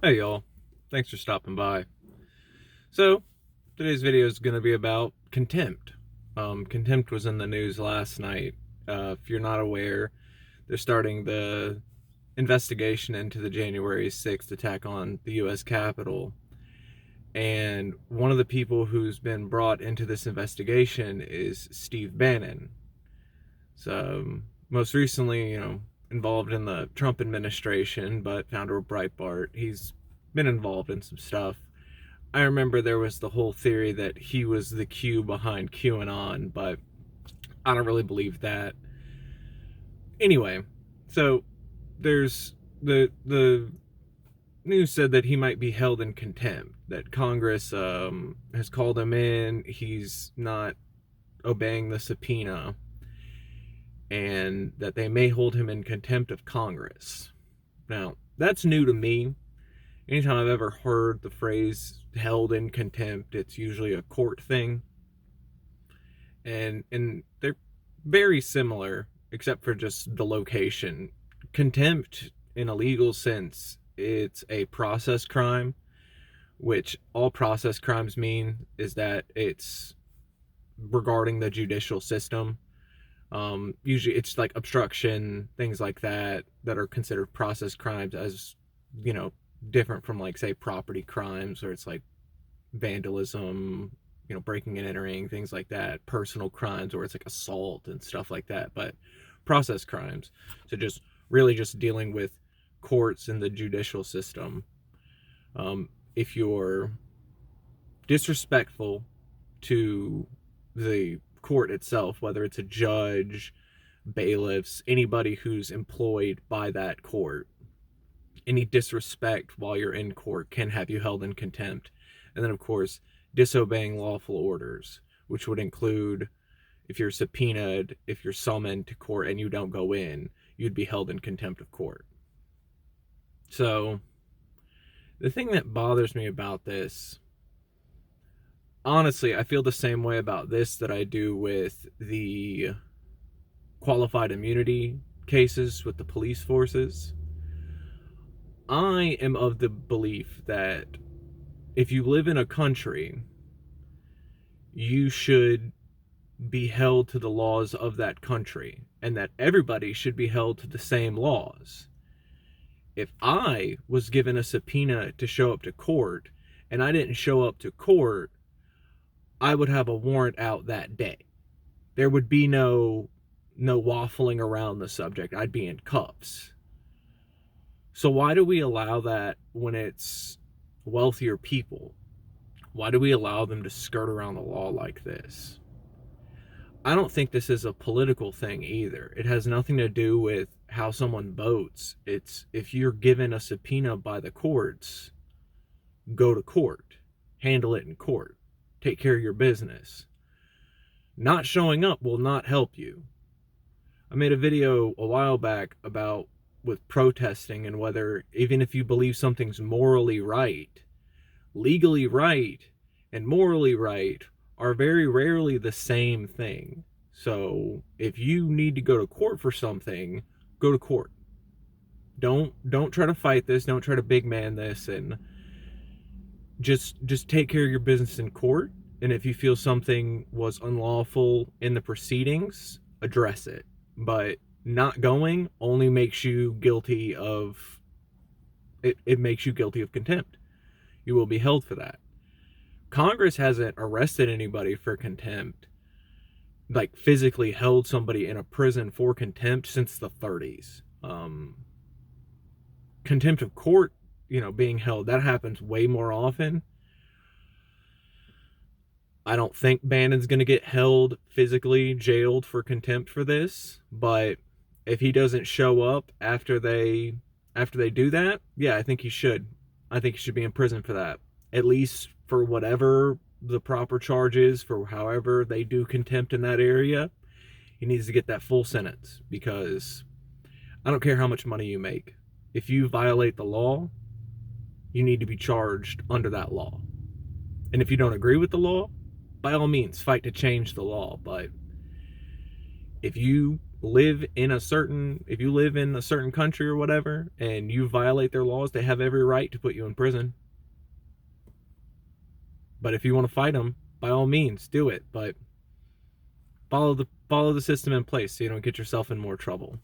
Hey y'all, thanks for stopping by. So, today's video is going to be about contempt. Contempt was in the news last night. If you're not aware, they're starting the investigation into the January 6th attack on the U.S. Capitol. And one of the people who's been brought into this investigation is Steve Bannon. So, most recently, involved in the Trump administration, but founder of Breitbart. He's been involved in some stuff. I remember there was the whole theory that he was the Q behind QAnon, but I don't really believe that. Anyway, so there's the news said that he might be held in contempt, that Congress has called him in, he's not obeying the subpoena, and that they may hold him in contempt of Congress. Now, that's new to me. Anytime I've ever heard the phrase held in contempt, it's usually a court thing. And they're very similar, except for just the location. Contempt, in a legal sense, it's a process crime, which all process crimes mean is that it's regarding the judicial system. Usually it's like obstruction, things like that, that are considered process crimes, as, different from, like, say, property crimes, or it's like vandalism, breaking and entering, things like that, personal crimes, or it's like assault and stuff like that. But process crimes, so just really just dealing with courts and the judicial system. If you're disrespectful to the court itself, whether it's a judge, bailiffs, anybody who's employed by that court, any disrespect while you're in court can have you held in contempt. And then, of course, disobeying lawful orders, which would include if you're subpoenaed, if you're summoned to court and you don't go in, you'd be held in contempt of court. So, the thing that bothers me about this, honestly, I feel the same way about this that I do with the qualified immunity cases with the police forces. I am of the belief that if you live in a country, you should be held to the laws of that country, and that everybody should be held to the same laws. If I was given a subpoena to show up to court and I didn't show up to court, I would have a warrant out that day. There would be no waffling around the subject. I'd be in cuffs. So why do we allow that when it's wealthier people? Why do we allow them to skirt around the law like this? I don't think this is a political thing either. It has nothing to do with how someone votes. It's if you're given a subpoena by the courts, go to court. Handle it in court. Take care of your business. Not showing up will not help you. I made a video a while back about with protesting and whether, even if you believe something's morally right, legally right and morally right are very rarely the same thing. So if you need to go to court for something, go to court. Don't try to fight this. Don't try to big man this, and just take care of your business in court. And if you feel something was unlawful in the proceedings, address it. But not going only makes you guilty of it makes you guilty of contempt. You will be held for that. Congress hasn't arrested anybody for contempt, like physically held somebody in a prison for contempt, since the 30s. Contempt of court, being held, that happens way more often. I don't think Bannon's going to get held physically, jailed for contempt for this, but if he doesn't show up after they do that, yeah, I think he should. I think he should be in prison for that. At least for whatever the proper charge is, for however they do contempt in that area. He needs to get that full sentence, because I don't care how much money you make. If you violate the law, you need to be charged under that law. And if you don't agree with the law, by all means, fight to change the law. But if you if you live in a certain country or whatever and you violate their laws, they have every right to put you in prison. But if you want to fight them, by all means do it, but follow the system in place so you don't get yourself in more trouble.